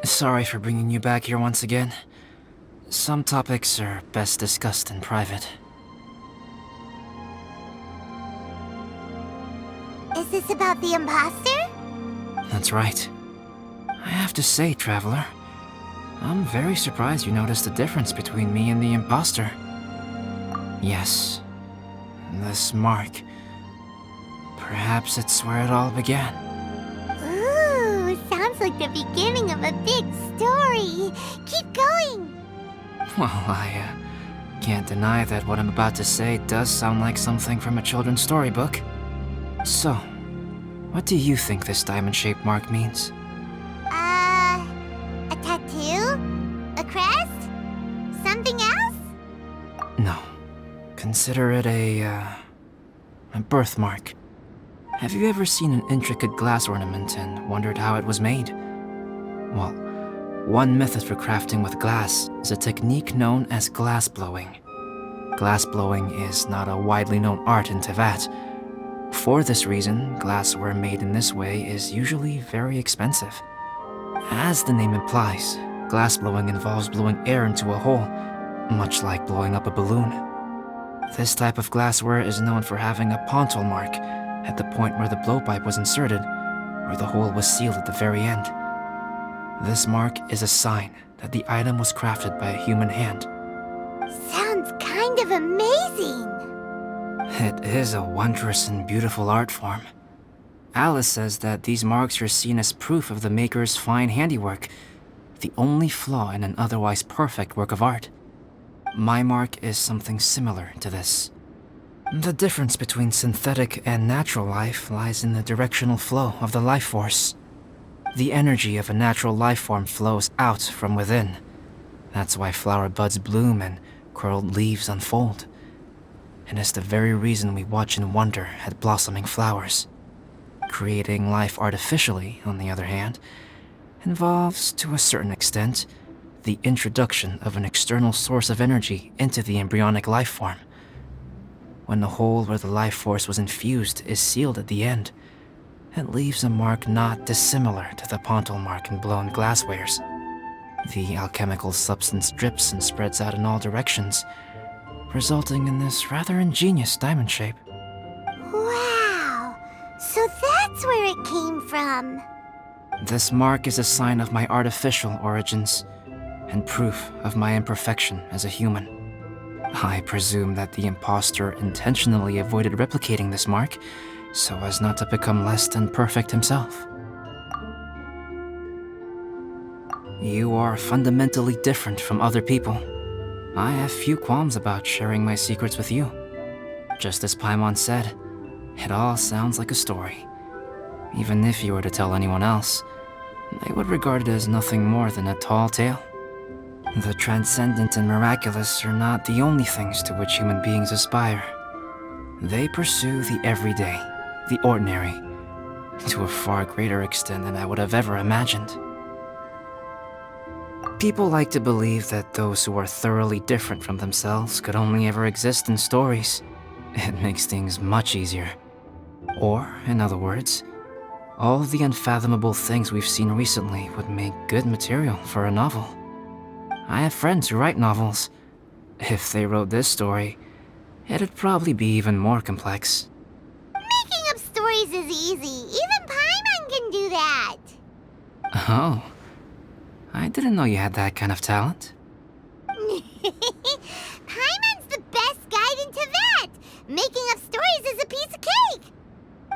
Sorry for bringing you back here once again. Some topics are best discussed in private. Is this about the imposter? That's right. I have to say, Traveler, I'm very surprised you noticed the difference between me and the imposter. Yes, this mark. Perhaps it's where it all began. Ooh, sounds like the beginning of a big story. Keep going. Well, I can't deny that what I'm about to say does sound like something from a children's storybook. So, what do you think this diamond-shaped mark means? A tattoo? A crest? Something else? No. Consider it a birthmark. Have you ever seen an intricate glass ornament and wondered how it was made? Well, one method for crafting with glass is a technique known as glass blowing. Glass blowing is not a widely known art in Teyvat. For this reason, glassware made in this way is usually very expensive. As the name implies, glass blowing involves blowing air into a hole, much like blowing up a balloon. This type of glassware is known for having a pontal mark at the point where the blowpipe was inserted, where the hole was sealed at the very end. This mark is a sign that the item was crafted by a human hand. Sounds kind of amazing. It is a wondrous and beautiful art form. Alice says that these marks are seen as proof of the maker's fine handiwork, the only flaw in an otherwise perfect work of art. My mark is something similar to this. The difference between synthetic and natural life lies in the directional flow of the life force. The energy of a natural life form flows out from within. That's why flower buds bloom and curled leaves unfold. And it's the very reason we watch and wonder at blossoming flowers. Creating life artificially, on the other hand, involves, to a certain extent, the introduction of an external source of energy into the embryonic life form. When the hole where the life force was infused is sealed at the end, it leaves a mark not dissimilar to the pontal mark in blown glasswares. The alchemical substance drips and spreads out in all directions, resulting in this rather ingenious diamond shape. Wow, so that's where it came from. This mark is a sign of my artificial origins, and proof of my imperfection as a human. I presume that the imposter intentionally avoided replicating this mark, so as not to become less than perfect himself. You are fundamentally different from other people. I have few qualms about sharing my secrets with you. Just as Paimon said, it all sounds like a story. Even if you were to tell anyone else, they would regard it as nothing more than a tall tale. The transcendent and miraculous are not the only things to which human beings aspire. They pursue the everyday, the ordinary, to a far greater extent than I would have ever imagined. People like to believe that those who are thoroughly different from themselves could only ever exist in stories. It makes things much easier. Or, in other words, all of the unfathomable things we've seen recently would make good material for a novel. I have friends who write novels. If they wrote this story, it'd probably be even more complex. Making up stories is easy. Even Paimon can do that. Oh, I didn't know you had that kind of talent. Paimon's the best guide in Teyvat. Making up stories is a piece of cake.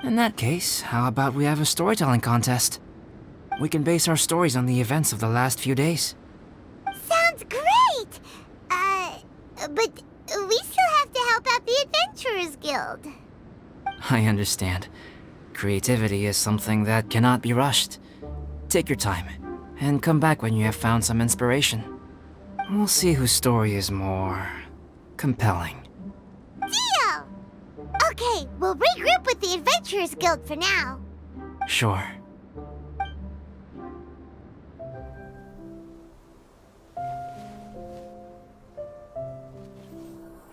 In that case, how about we have a storytelling contest? We can base our stories on the events of the last few days. Sounds great! But we still have to help out the Adventurers Guild. I understand. Creativity is something that cannot be rushed. Take your time, and come back when you have found some inspiration. We'll see whose story is more compelling. Deal! Okay, we'll regroup with the Adventurers Guild for now. Sure.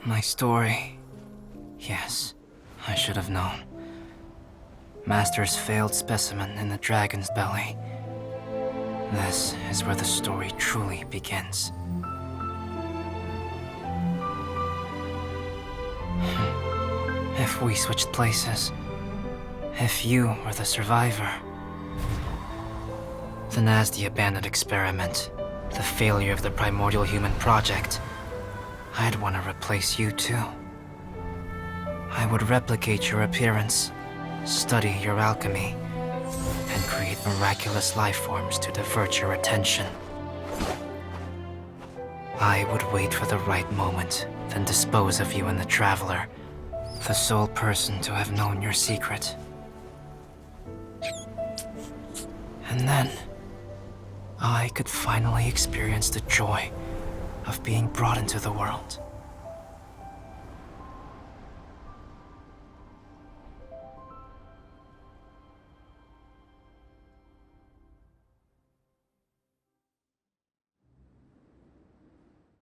My story. Yes, I should have known. Master's failed specimen in the dragon's belly. This is where the story truly begins. If we switched places, if you were the survivor, then as the abandoned experiment, the failure of the primordial human project, I'd want to replace you too. I would replicate your appearance, study your alchemy, and create miraculous life forms to divert your attention. I would wait for the right moment, then dispose of you and the Traveler, the sole person to have known your secret. And then, I could finally experience the joy of being brought into the world.